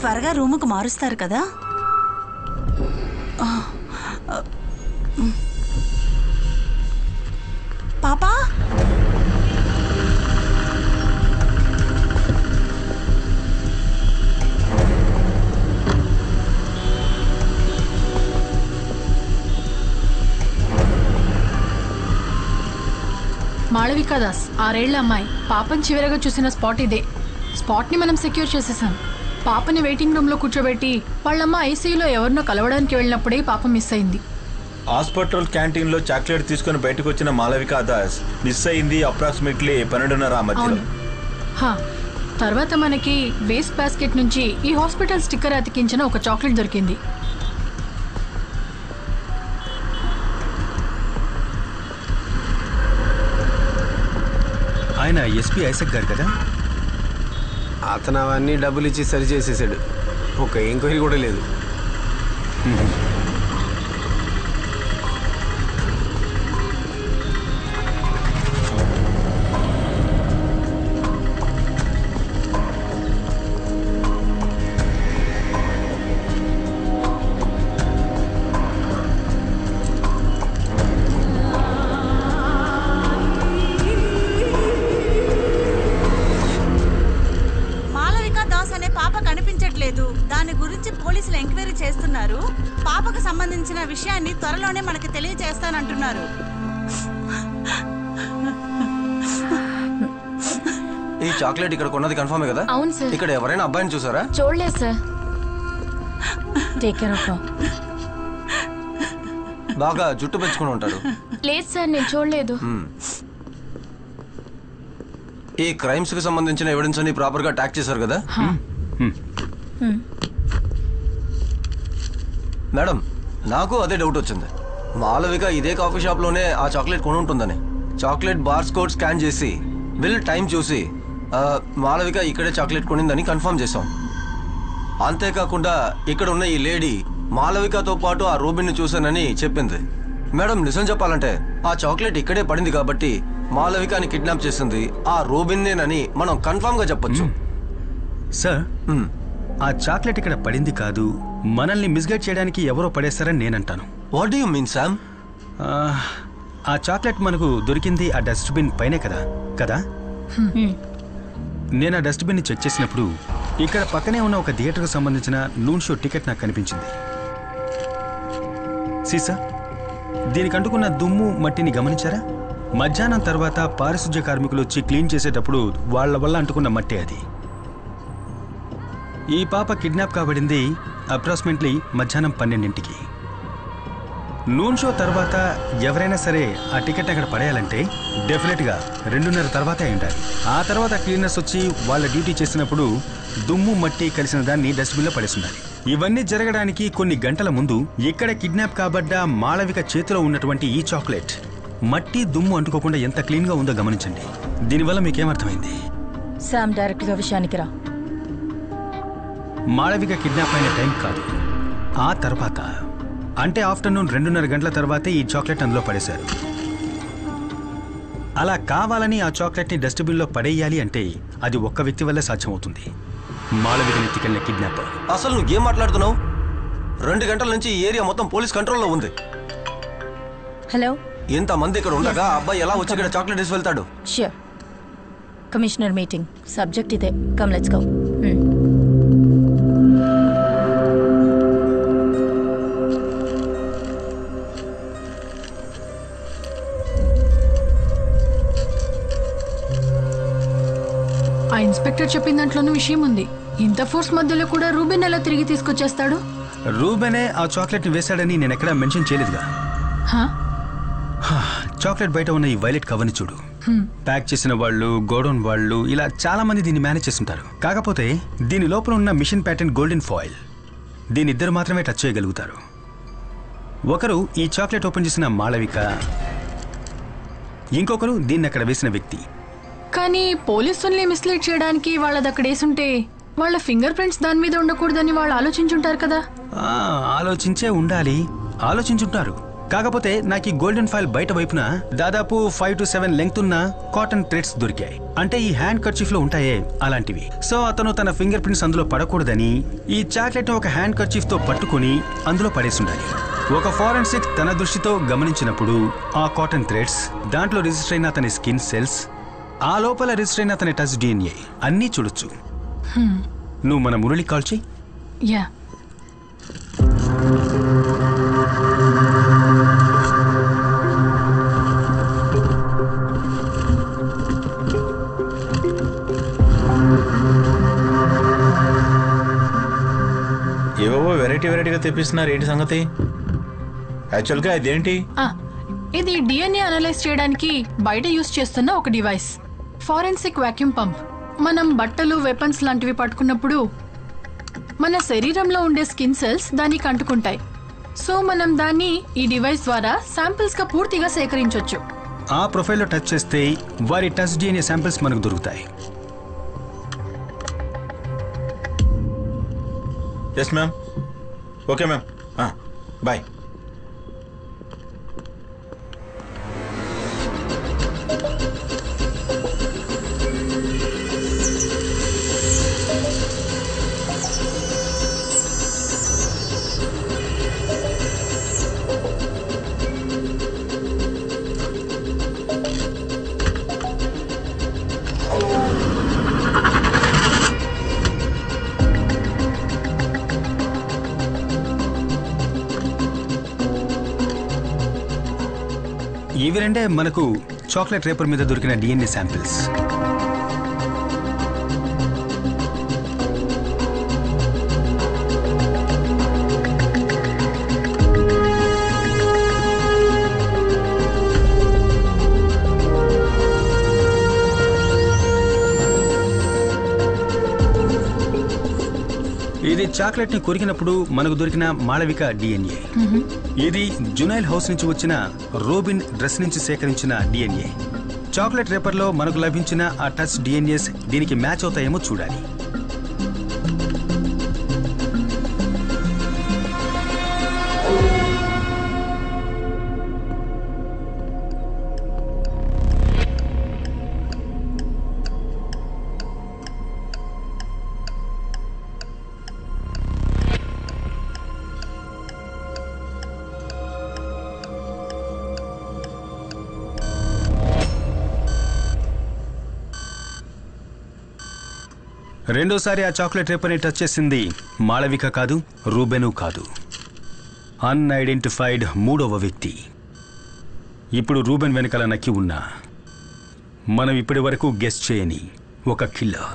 త్వరగా రూముకు మారుస్తారు కదా? పాపా మాళవికా దాస్ 6 ఏళ్ల అమ్మాయి. పాపని చివరగా చూసిన స్పాట్ ఇదే. స్పాట్ని మనం సెక్యూర్ చేసేసాం. పాపని వెయిటింగ్ రూమ్లో కూర్చోబెట్టి వాళ్ళమ్మ ఐసీయూలో ఎవరినో కలవడానికి వెళ్ళినప్పుడే పాప మిస్ అయింది. హాస్పిటల్ క్యాంటీన్లో చాక్లెట్ తీసుకుని బయటకు వచ్చిన మాళవికా దాస్ మిస్ అయింది అప్రాక్సిమేట్లీ 12:30 మధ్యలో. తర్వాత మనకి వేస్ట్ బాస్కెట్ నుంచి ఈ హాస్పిటల్ స్టిక్కర్ అతికించిన ఒక చాక్లెట్ దొరికింది. ఆయన ఎస్పీ ఐసక్ గారు కదా? అతను అవన్నీ డబ్బులు ఇచ్చి సరి చేసేసాడు. ఒక ఎంక్వైరీ కూడా లేదు. దాని గురించి పోలీసులు ఎంక్వైరీ చేస్తున్నారు. పాపకు సంబంధించిన విషయాన్ని త్వరలోనే మనకు తెలియజేస్తానంటున్నారు. ఈ చాక్లెట్ ఇక్కడ కొన్నది కన్ఫర్మే కదా? అవును సార్. ఇక్కడ ఎవరైనా అబ్బాయిని చూసారా? చూడలేదు సార్. Take care of. బాగా జుట్టు పెంచుకుని ఉంటాడు. లేదు సార్, నేను చూడలేదు. ఈ క్రైమ్స్ కి సంబంధించిన ఎవిడెన్స్ అన్ని ప్రాపర్ గా ట్యాగ్ చేశారు కదా? మేడం, నాకు అదే డౌట్ వచ్చింది. మాళవిక ఇదే కాఫీ షాప్ లోనే ఆ చాక్లెట్ కొని ఉంటుందని. చాక్లెట్ బార్స్ కోడ్ స్కాన్ చేసి బిల్ టైం చూసి మాళవిక ఇక్కడే చాక్లెట్ కొనిందని కన్ఫర్మ్ చేశాం. అంతేకాకుండా ఇక్కడ ఉన్న ఈ లేడీ మాళవికతో పాటు ఆ రూబిన్ ని చూశానని చెప్పింది. మేడం, నిజం చెప్పాలంటే ఆ చాక్లెట్ ఇక్కడే పడింది కాబట్టి మాళవికని కిడ్నాప్ చేసింది ఆ రూబిన్నేనని మనం కన్ఫర్మ్ గా చెప్పొచ్చు. సార్, ఆ చాక్లెట్ ఇక్కడ పడింది కాదు, మనల్ని మిస్గైడ్ చేయడానికి ఎవరో పడేస్తారని నేనంటాను. What do you mean Sam? ఆ చాక్లెట్ మనకు దొరికింది ఆ డస్ట్బిన్ పైనే కదా? నేను ఆ డస్ట్బిన్ని చెక్ చేసినప్పుడు ఇక్కడ పక్కనే ఉన్న ఒక థియేటర్కు సంబంధించిన నూన్ షో టికెట్ నాకు కనిపించింది. సీసా, దీనికి అంటుకున్న దుమ్ము మట్టిని గమనించారా? మధ్యాహ్నం తర్వాత పారిశుధ్య కార్మికులు వచ్చి క్లీన్ చేసేటప్పుడు వాళ్ల వల్ల అంటుకున్న మట్టి అది. ఈ పాప కిడ్నాప్ కాబడింది అప్రాక్సిమేట్లీ మధ్యాహ్నం 12ంటికి. నూన్ షో తర్వాత ఎవరైనా సరే ఆ టికెట్ అక్కడ పడేయాలంటే డెఫినెట్గా 2:30 తర్వాతే ఉండాలి. ఆ తర్వాత క్లీనర్స్ వచ్చి వాళ్ళ డ్యూటీ చేసినప్పుడు దుమ్ము మట్టి కలిసిన దాన్ని డస్ట్బిన్లో పడేస్తున్నారు. ఇవన్నీ జరగడానికి కొన్ని గంటల ముందు ఇక్కడ కిడ్నాప్ కాబడ్డ మాళవిక చేతిలో ఉన్నటువంటి ఈ చాక్లెట్ మట్టి దుమ్ము అంటుకోకుండా ఎంత క్లీన్గా ఉందో గమనించండి. దీనివల్ల మీకేమర్థమైంది? శామ్, డైరెక్ట్గా విషయానికి రా. మాళవిక కిడ్నాప్ అయిన టైం కాదు, ఆ తర్వాత అంటే ఆఫ్టర్నూన్ 2:30 గంటల తర్వాతే ఈ చాక్లెట్ అందులో పడేశారు. అలా కావాలని ఆ చాక్లెట్ని డస్ట్బిన్లో పడేయాలి అంటే అది ఒక్క వ్యక్తి వల్లే సాధ్యమవుతుంది, మాళవికని ఎత్తుకెళ్ళిన కిడ్నాపర్. అసలు నువ్వు ఏం మాట్లాడుతున్నావు? 2 గంటల నుంచి ఈ ఏరియా మొత్తం పోలీస్ కంట్రోల్లో ఉంది. హలో, ఇంతమంది ఇక్కడ ఉండగా అబ్బాయి ఎలా వచ్చి ఇక్కడ చాక్లెట్ వేసి వెళ్తాడు? ష్యూర్. కమిషనర్ మీటింగ్, సబ్జెక్ట్ ఇదే. Come let's go. ఆ ఇన్స్పెక్టర్ చెప్పిన దాంట్లోనూ విషయం ఉంది. ఇంత ఫోర్స్ మధ్యలో కూడా రూబెన్ ఎలా తిరిగి తీసుకొచ్చేస్తాడు? రూబెనే ఆ చాక్లెట్ని వేశాడని నేను ఎక్కడా మెన్షన్ చేయలేదుగా. చాక్లెట్ బయట ఉన్న ఈ వైలెట్ కవర్ని చూడు. ప్యాక్ చేసిన వాళ్ళు, గోడౌన్ వాళ్ళు, ఇలా చాలా మంది దీన్ని మేనేజ్ చేస్తుంటారు. కాకపోతే దీని లోపల ఉన్న మిషన్ ప్యాటర్న్ గోల్డెన్ ఫాయిల్, దీని ఇద్దరు మాత్రమే టచ్ చేయగలుగుతారు. ఒకరు ఈ చాక్లెట్ ఓపెన్ చేసిన మాళవిక, ఇంకొకరు దీన్ని అక్కడ వేసిన వ్యక్తి. కానీ పోలీసుల్ని మిస్లీడ్ చేయడానికి వాళ్ళది అక్కడ వేసుంటే వాళ్ళ ఫింగర్ ప్రింట్స్ దాని మీద ఉండకూడదని వాళ్ళు ఆలోచించుంటారు కదా. ఆలోచించే ఉండాలి, ఆలోచించుంటారు. కాకపోతే నాకు ఈ గోల్డెన్ ఫాయిల్ బయట వైపున దాదాపు 5 to 7 లెంగ్త్ ఉన్న కాటన్ థ్రెడ్స్ దొరికాయి. అంటే ఈ హ్యాండ్ కర్చీఫ్ లో ఉంటాయే అలాంటివి. సో అతను తన ఫింగర్ ప్రింట్స్ అందులో పడకూడదని ఈ చాక్లెట్ ఒక హ్యాండ్ కర్చీఫ్ తో పట్టుకుని అందులో పడేసుండాలి. ఒక ఫారెన్సిక్ తన దృష్టితో గమనించినప్పుడు ఆ కాటన్ థ్రెడ్స్, దాంట్లో రిజిస్టర్ అయిన అతని స్కిన్ సెల్స్, ఆ లోపల రిజిస్టర్ అయిన అతని టచ్ DNA అన్నీ చూడొచ్చు. నువ్వు మన మురళి కాల్ చెయ్యి. యా. ఏవో వెరైటీగా తెప్పిస్తున్నారు, ఏంటి సంగతి? యాక్చువల్గా ఇదేంటి? ఇది DNA అనలైజ్ చేయడానికి బయట యూస్ చేస్తున్న ఒక డివైస్, ఫారెన్సిక్ వాక్యూమ్ పంప్. మనం బట్టలు, వెపన్స్ లాంటివి పట్టుకున్నప్పుడు మన శరీరంలో ఉండే స్కిన్ సెల్స్ దానికి అంటుకుంటాయి. సో మనం దాన్ని ఈ డివైస్ ద్వారా శాంపిల్స్ గా పూర్తిగా సేకరించవచ్చు. ఆ ప్రొఫైల్లో టచ్ చేస్తే వారి టచ్ DNA శాంపిల్స్ మనకు దొరుకుతాయి. Yes ma'am. Okay ma'am, bye. ఇవి రెండే మనకు చాక్లెట్ రేపర్ మీద దొరికిన DNA శాంపిల్స్. ఇది చాక్లెట్ ని కొరికినప్పుడు మనకు దొరికిన మాళవిక DNA. ఇది జునైల్ హౌస్ నుంచి వచ్చిన రోబిన్ డ్రెస్ నుంచి సేకరించిన DNA. చాక్లెట్ రేపర్ లో మనకు లభించిన ఆ టచ్ DNAs దీనికి మ్యాచ్ అవుతాయేమో చూడాలి. రెండోసారి ఆ చాక్లెట్ రేపర్ని టచ్ చేసింది మాళవిక కాదు, రూబెను కాదు, అన్ఐడెంటిఫైడ్ మూడవ వ్యక్తి. ఇప్పుడు రూబెన్ వెనకాల నక్కి ఉన్నా మనం ఇప్పటి వరకు గెస్ చేయని ఒక కిల్లర్.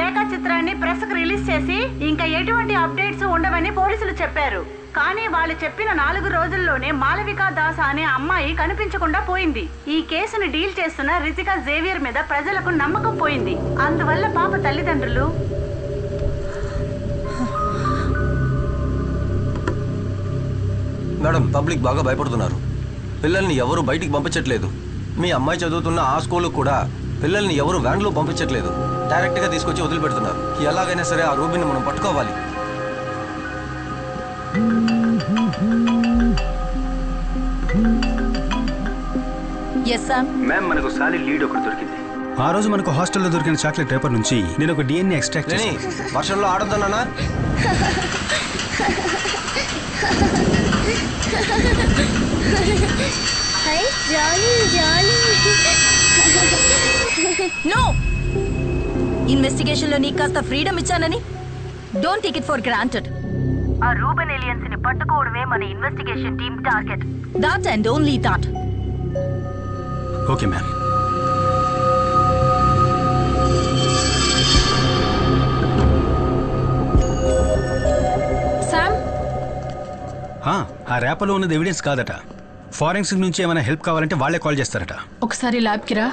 రేఖాచిత్రాన్ని ప్రెస్ కు రిలీజ్ చేసి ఇంకా ఎటువంటి అప్డేట్స్ ఉండవని పోలీసులు చెప్పారు. కానీ వాళ్ళు చెప్పిన 4 రోజుల్లోనే మాలవికా దాస్ అనే అమ్మాయి కనిపించకుండా పోయింది. ఈ కేసును డీల్ చేస్తున్న రితికా జేవియర్ మీద ప్రజలకు నమ్మకం పోయింది. అందువల్ల పాప తల్లిదండ్రులు మేడం, పబ్లిక్ బాగా భయపడుతున్నారు. పిల్లల్ని ఎవరు బయటికి పంపించట్లేదు. మీ అమ్మాయి చదువుతున్న ఆ స్కూల్ కూడా పిల్లల్ని ఎవరు వ్యాన్లో పంపించట్లేదు. డైరెక్ట్గా తీసుకొచ్చి వదిలిపెడుతున్నారు. ఎలాగైనా సరే ఆ రూబీని మనం పట్టుకోవాలి. మ్యామ్, మనకు సాలిడ్ లీడ్ ఒకటి దొరికింది. ఆ రోజు మనకు హాస్టల్లో దొరికిన చాక్లెట్ పేపర్ నుంచి నేను ఒక డిఎన్ఏ ఎక్స్ట్రాక్ట్ చేసి వర్షంలో ఆడొద్దన్నా. నో, ఇన్వెస్టిగేషన్ లో నీకు కాస్త ఫ్రీడమ్ ఇచ్చానని don't take it for granted. ఆ రూబెన్ ఏలియన్స్ ని పట్టుకోవడమే మన investigation team target. That and only that. Okay ma'am. Sam, ఆ ర్యాపలో ఉన్నది ఎవిడెన్స్ కాదట. ఫారెన్సిక్ నుంచి ఏమైనా హెల్ప్ కావాలంటే వాళ్ళే కాల్ చేస్తారట. ఒకసారి ల్యాబ్కి రా.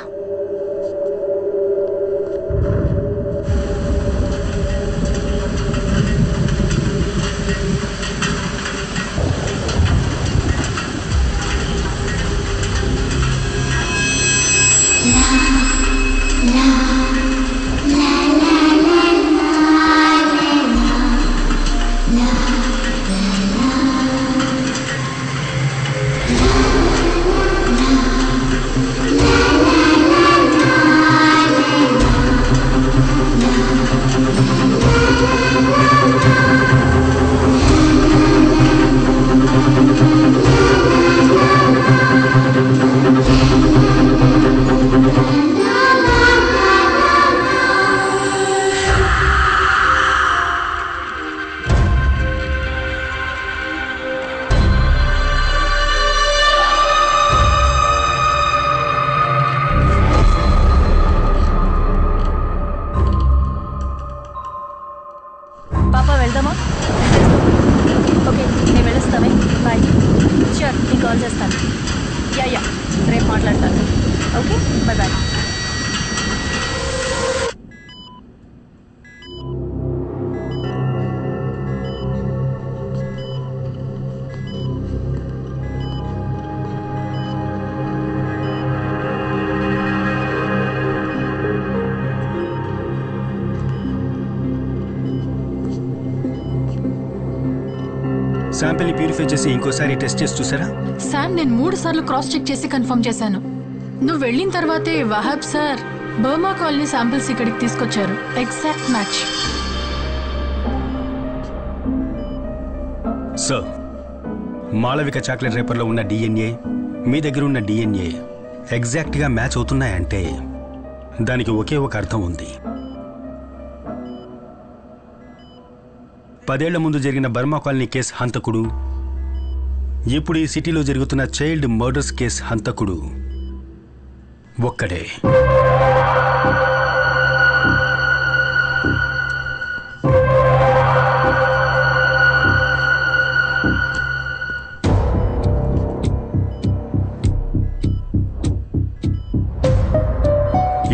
పాపా వెళ్దామా? ఓకే, నేను వెళ్ళొస్తామే. బాయ్. షూర్, నేను కాల్ చేస్తాను. యా, రేపు మాట్లాడతాను. Okay, bye bye. శాంపిల్ని ప్యూరిఫై చేసి ఇంకోసారి టెస్ట్ చేసి చూసారా? శామ్, నేను 3 సార్లు క్రాస్ చెక్ చేసి కన్ఫర్మ్ చేశాను. నువ్వు వెళ్ళిన తర్వాతే Wahab sir Burma colony samples ఇక్కడికి తీసుకొచ్చారు. Exact match. Sir, Malavika chocolate రేపర్లో ఉన్న డిఎన్ఏ మీ దగ్గర ఉన్న డిఎన్ఏ ఎగ్జాక్ట్గా మ్యాచ్ అవుతున్నాయంటే దానికి ఒకే ఒక అర్థం ఉంది. 10 ఏళ్ల ముందు జరిగిన బర్మా కాలనీ కేసు హంతకుడు, ఇప్పుడు ఈ సిటీలో జరుగుతున్న చైల్డ్ మర్డర్స్ కేసు హంతకుడు ఒక్కడే.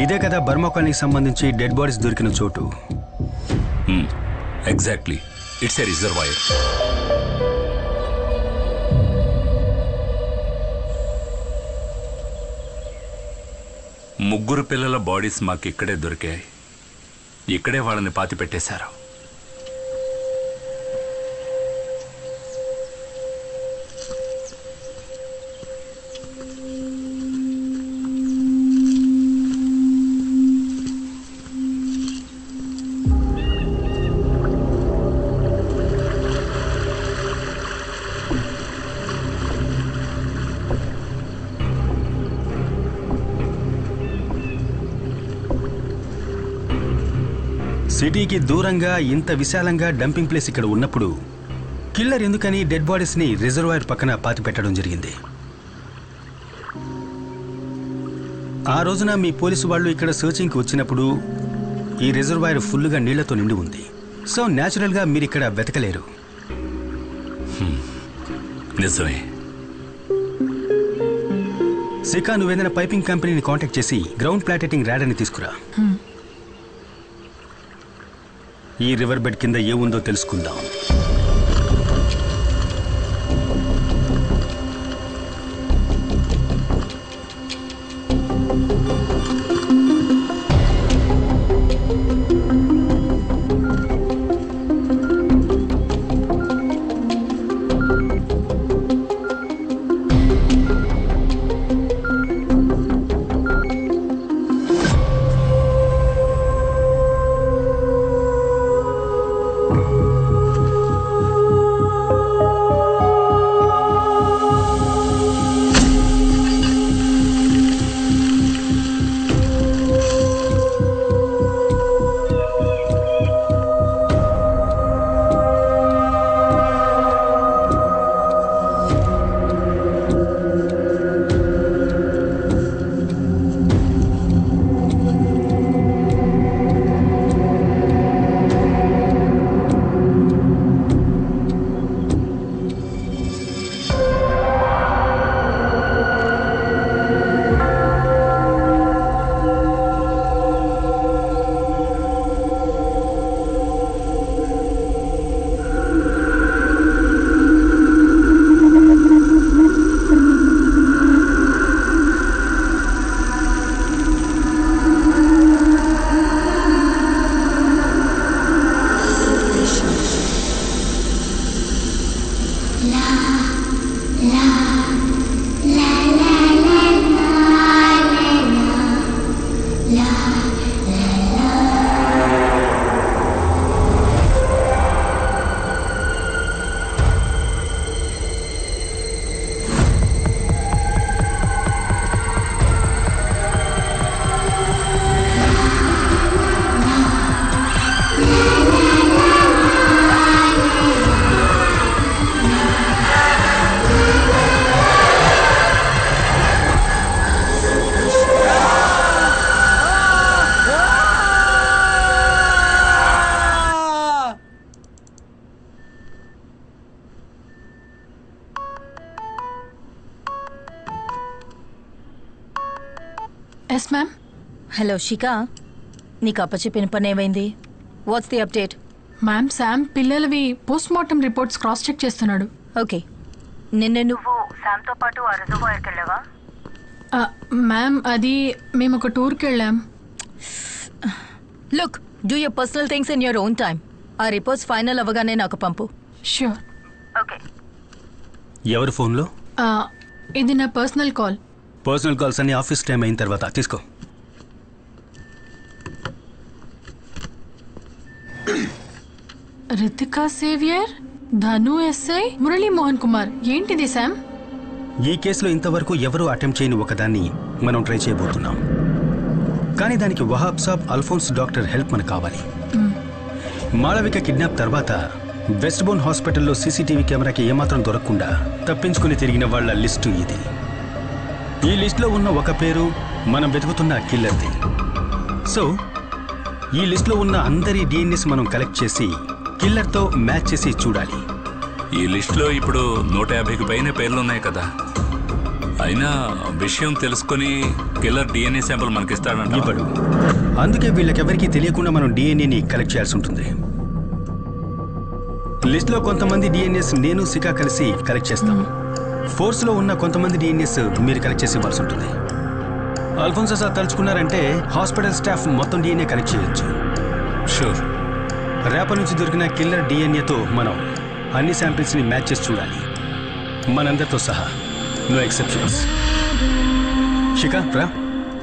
ఇదే కదా బర్మా కాలనీకి సంబంధించి డెడ్ బాడీస్ దొరికిన చోటు. Exactly, it's a reservoir. ముగ్గురు పిల్లల బాడీస్ మాకు ఇక్కడే దొరికాయి. ఇక్కడే వాళ్ళని పాతి పెట్టేశారు. సిటీకి దూరంగా ఇంత విశాలంగా డంపింగ్ ప్లేస్ ఇక్కడ ఉన్నప్పుడు కిల్లర్ ఎందుకని డెడ్ బాడీస్ని రిజర్వాయర్ పక్కన పాతి పెట్టడం జరిగింది? ఆ రోజున మీ పోలీసు వాళ్ళు ఇక్కడ సర్చింగ్కి వచ్చినప్పుడు ఈ రిజర్వాయర్ ఫుల్గా నీళ్లతో నిండి ఉంది. సో న్యాచురల్గా మీరు ఇక్కడ వెతకలేరు. నిజమే. శిఖా, నువ్వేదైనా పైపింగ్ కంపెనీని కాంటాక్ట్ చేసి గ్రౌండ్ ప్లాటెటింగ్ ర్యాడర్ని తీసుకురా. ఈ రివర్ బెడ్ కింద ఏముందో తెలుసుకుందాం. Yes ma'am. హలో శిఖా, నీకు అప్పచెప్పిన పని ఏమైంది? What's the update? Ma'am, Sam పిల్లలవి post mortem reports cross check చేస్తున్నాడు. ఓకే, నిన్న నువ్వు శామ్తో పాటు ఆ రిజర్వాయర్కి వెళ్ళావా? మ్యామ్, అది మేము ఒక టూర్కి వెళ్ళాం. Look, do your personal things in your own time. ఆ రిపోర్ట్స్ ఫైనల్ అవ్వగానే నాకు పంపు. ష్యూర్. ఓకే. ఎవరి ఫోన్లో? ఇది నా పర్సనల్ కాల్. పర్సనల్ కాల్స్ అన్ని ఆఫీస్ టైం అయిన తర్వాత తీసుకో. రితికా సేవియర్, ధను ఎస్ఐ, మురళీ మోహన్ కుమార్. ఏంటిది శామ్? ఈ కేసులో ఇంతవరకు ఎవరూ అటెంప్ట్ చేయని ఒకదాన్ని మనం ట్రై చేయబోతున్నాం. కానీ దానికి వహాబ్ సాబ్, అల్ఫోన్స్ డాక్టర్ హెల్ప్ మనకు కావాలి. మాళవిక కిడ్నాప్ తర్వాత వెస్ట్ బోన్ హాస్పిటల్లో సీసీటీవీ కెమెరాకి ఏమాత్రం దొరకకుండా తప్పించుకుని తిరిగిన వాళ్ళ లిస్టు ఇది. ఈ లిస్టులో ఉన్న ఒక పేరు మనం వెతుకుతున్న కిల్లర్ది. సో ఈ లిస్టులో ఉన్న అందరి డిఎన్ఎస్ మనం కలెక్ట్ చేసి కిల్లర్తో మ్యాచ్ చేసి చూడాలి. ఈ లిస్టులో ఇప్పుడు 150కి పైన పేర్లున్నాయి కదా. అయినా విషయం తెలుసుకుని కిల్లర్ డిఎన్ఏ శాంపుల్ మనకిస్తాడంట. ఇప్పుడు అందుకే వీళ్ళకెవరికీ తెలియకుండా మనం డిఎన్ఏని కలెక్ట్ చేయాల్సి ఉంటుంది. లిస్టులో కొంతమంది డిఎన్ఎస్ నేను శిఖా కలిసి కలెక్ట్ చేస్తాం. ఫోర్స్లో ఉన్న కొంతమంది డిఎన్ఎస్ మీరు కలెక్ట్ చేసి ఇవ్వాల్సి ఉంటుంది. అల్ఫోన్సా సార్ తలుచుకున్నారంటే హాస్పిటల్ స్టాఫ్ మొత్తం డిఎన్ఏ కలెక్ట్ చేయొచ్చు. షూర్. రేపటి నుంచి దొరికిన కిల్లర్ డిఎన్ఏతో మనం అన్ని శాంపిల్స్ని మ్యాచ్ చేసి చూడాలి, మనందరితో సహా. No exceptions. శిఖా రా.